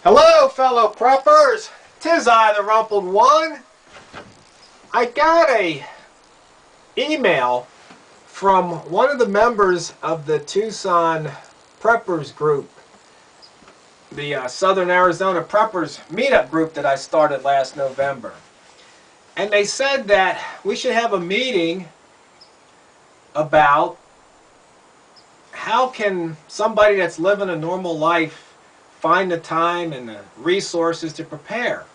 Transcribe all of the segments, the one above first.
Hello, fellow preppers. 'Tis I, the Rumpled One. I got a email from one of the members of the Tucson Preppers group, the Southern Arizona Preppers meetup group that I started last November. And they said that we should have a meeting about how can somebody that's living a normal life find the time and the resources to prepare,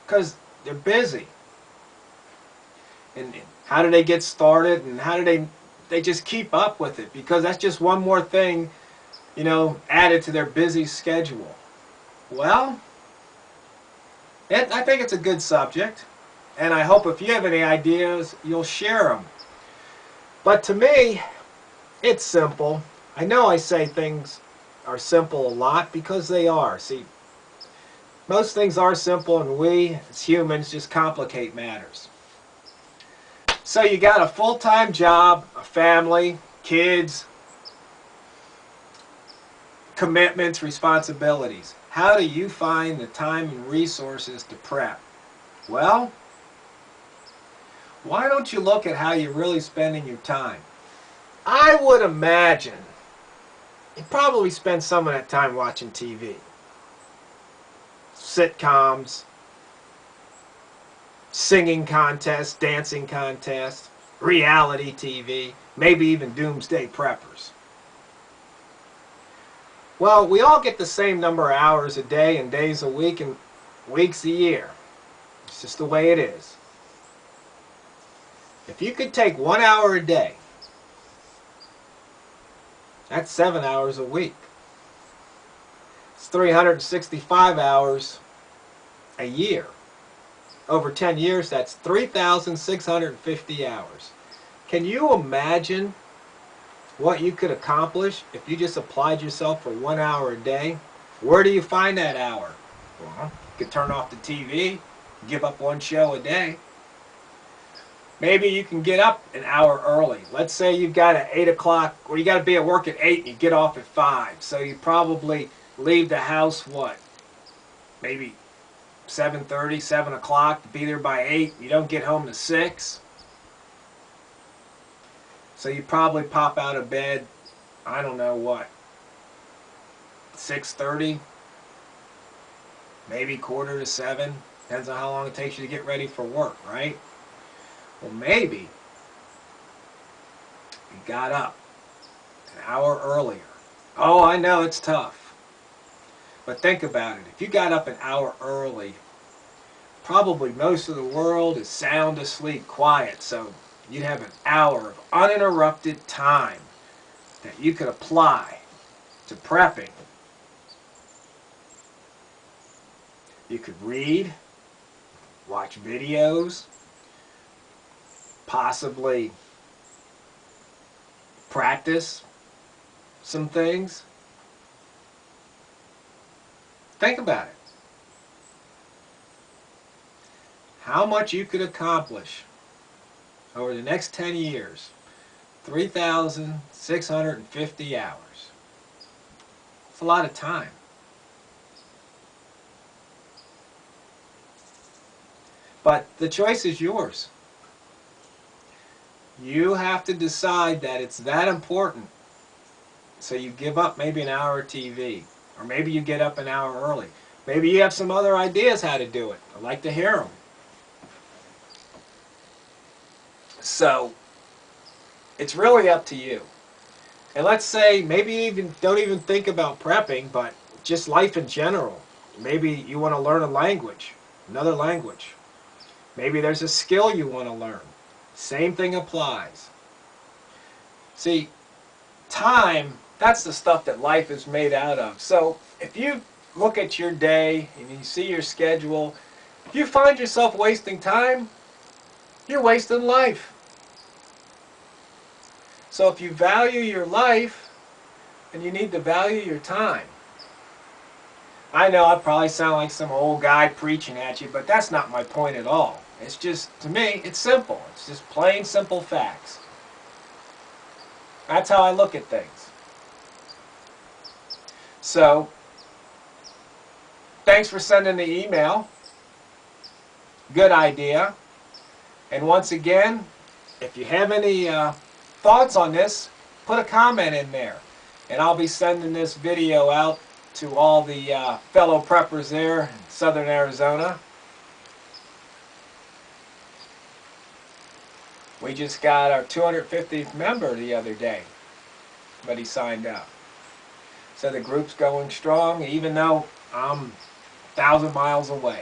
because they're busy. And how do they get started, and how do they just keep up with it, because that's just one more thing, you know, added to their busy schedule. Well, I think it's a good subject, and I hope if you have any ideas, you'll share them. But to me, it's simple. I know I say things are simple a lot because they are. See, most things are simple, and we as humans just complicate matters. So you got a full-time job, a family, kids, commitments, responsibilities. How do you find the time and resources to prep? Well, why don't you look at how you're really spending your time? I would imagine you probably spend some of that time watching TV. Sitcoms, singing contests, dancing contests, reality TV, maybe even doomsday preppers. Well, we all get the same number of hours a day and days a week and weeks a year. It's just the way it is. If you could take 1 hour a day, that's 7 hours a week. It's 365 hours a year. Over 10 years, that's 3,650 hours. Can you imagine what you could accomplish if you just applied yourself for 1 hour a day? Where do you find that hour? Well, you could turn off the TV, give up one show a day. Maybe you can get up an hour early. Let's say you've got at 8 o'clock, or you got to be at work at 8 and you get off at 5. So you probably leave the house, what, maybe 7:30, 7 o'clock, to be there by 8. You don't get home to 6. So you probably pop out of bed, I don't know what, 6:30, maybe 6:45, depends on how long it takes you to get ready for work, right? Well, maybe you got up an hour earlier. Oh, I know it's tough. But think about it. If you got up an hour early, probably most of the world is sound asleep, quiet. So you'd have an hour of uninterrupted time that you could apply to prepping. You could read, watch videos, possibly practice some things. Think about it. How much you could accomplish over the next 10 years. 3,650 hours. It's a lot of time. But the choice is yours. You have to decide that it's that important. So you give up maybe an hour of TV. Or maybe you get up an hour early. Maybe you have some other ideas how to do it. I'd like to hear them. So it's really up to you. And let's say maybe you don't even think about prepping, but just life in general. Maybe you want to learn a language, another language. Maybe there's a skill you want to learn. Same thing applies. See, time, that's the stuff that life is made out of. So if you look at your day and you see your schedule, if you find yourself wasting time, you're wasting life. So if you value your life, then you need to value your time. I know I probably sound like some old guy preaching at you, but that's not my point at all. It's just, to me, it's simple. It's just plain simple facts. That's how I look at things. So thanks for sending the email. Good idea. And once again, if you have any thoughts on this, put a comment in there. And I'll be sending this video out to all the fellow preppers there in southern Arizona. We just got our 250th member the other day, but he signed up. So the group's going strong, even though I'm 1,000 miles away.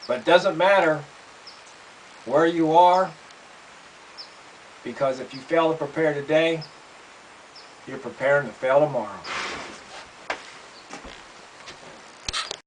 But it doesn't matter where you are, because if you fail to prepare today, you're preparing to fail tomorrow.